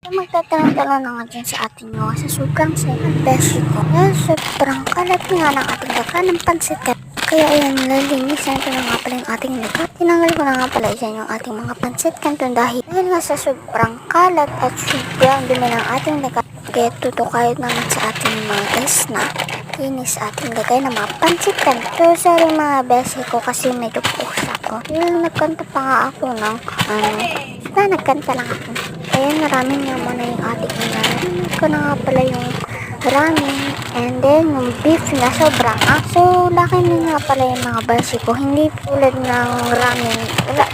Magtatanong-tanong na nga dyan sa ating mga sa sobrang second best ko. Sobrang kalat nga ng ating laka ng pansit. Kaya ayan, nalinisan ko na nga pala yung ating laka. Tinanggal ko na nga pala dyan yung ating mga pansit kanton dahil nga sa sobrang kalat at sobrang dumi ng ating laka. Kaya tutukayod naman sa ating mga guys na inis ating lagay ng mga pansit kanto. Sorry mga best ko kasi medyo pusa ko. Yung nagkanta pa nga ako ng nagkanta lang ako. Ayan, maraming nga muna yung ating inanin ko na nga pala yung ramen and then yung beef na sobrang so laki na nga pala yung mga basi ko, hindi tulad ng ramen, wala,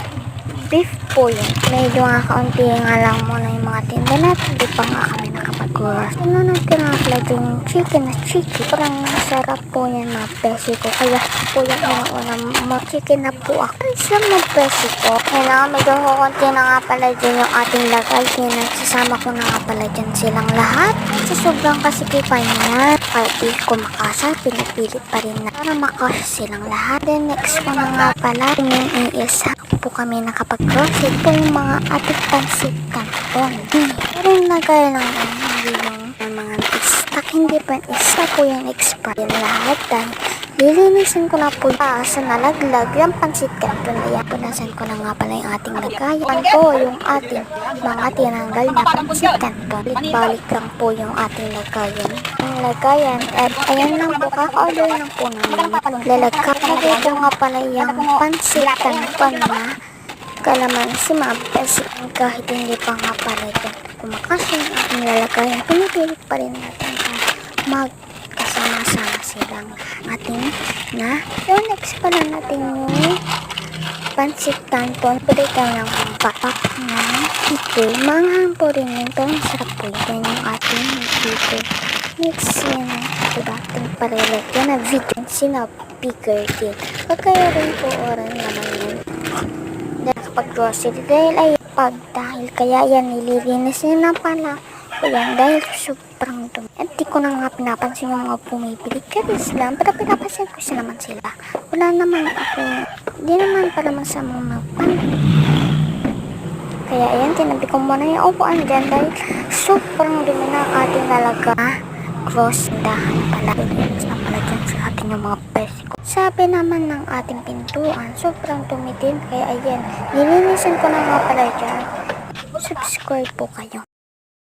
beef po yun. Medyo nga kaunti nga lang muna yung mga tinda natin, hindi pa nga kami nakapag-gross. Ano natin nga pala yung chicken na chicken, parang masarap po yan mga basi ko, kaya po yan mga chicken na po ako. Isang mga basi ko, kaya nga medyo kukunti na nga pala dyan yung ating lagay, kaya nagsasama ko na nga pala dyan silang lahat. Sa sobrang kasikipan niya, kahit di ko makasal, pinipilit pa rin na para makasal silang lahat. Then next ko na nga pala, yung iisa po kami nakapag-gross. Ito yung mga ating pansit kanton. Pero yung nagaya lang hindi yung mga istak, hindi pa isa po yung expired lahat dahil lilinisin ko na po sa nalaglag yung pansit kanton na yan. Punasan ko na nga pala yung ating lagayan po, yung ating mga tinanggal na pansit kanton. Balik lang po yung ating lagayan. Ang lagayan at ayan lang po, kaka-order lang po namin. Lalagkap na dito nga pala yung pansit kanton na kalamansi mabes kahit hindi pa nga pala dyan kumakasin ang ating lalagayan. Pinipilit pa rin natin magkasama-sama silang ating na. So next pala natin yung pansit kanton. Pwede tayo ng papak ng ito. Manghang po rin yung ito. Masarap po yan yung ating dito. Next yan ito dating parilagyan na vegan sinapigger din. Pagkaya rin po oran naman yun pag-grocery dahil kaya yan nililinis na pala ko yan dahil sobrang dumi. At di ko na nga pinapansin yung mga bumibili karis lang, pero pinapansin ko sila naman sila. Wala naman ako, di naman pala masamang magpan. Kaya ayan, tinabi ko muna yung upuan dyan dahil sobrang dumi na ating nalaga. Cross dahan pala. Linis na pala dyan sa ating yung mga pesi ko. Sabi naman ng ating pintuan, sobrang tumitin. Kaya ayan, nilinisin ko na nga pala dyan. Subscribe po kayo.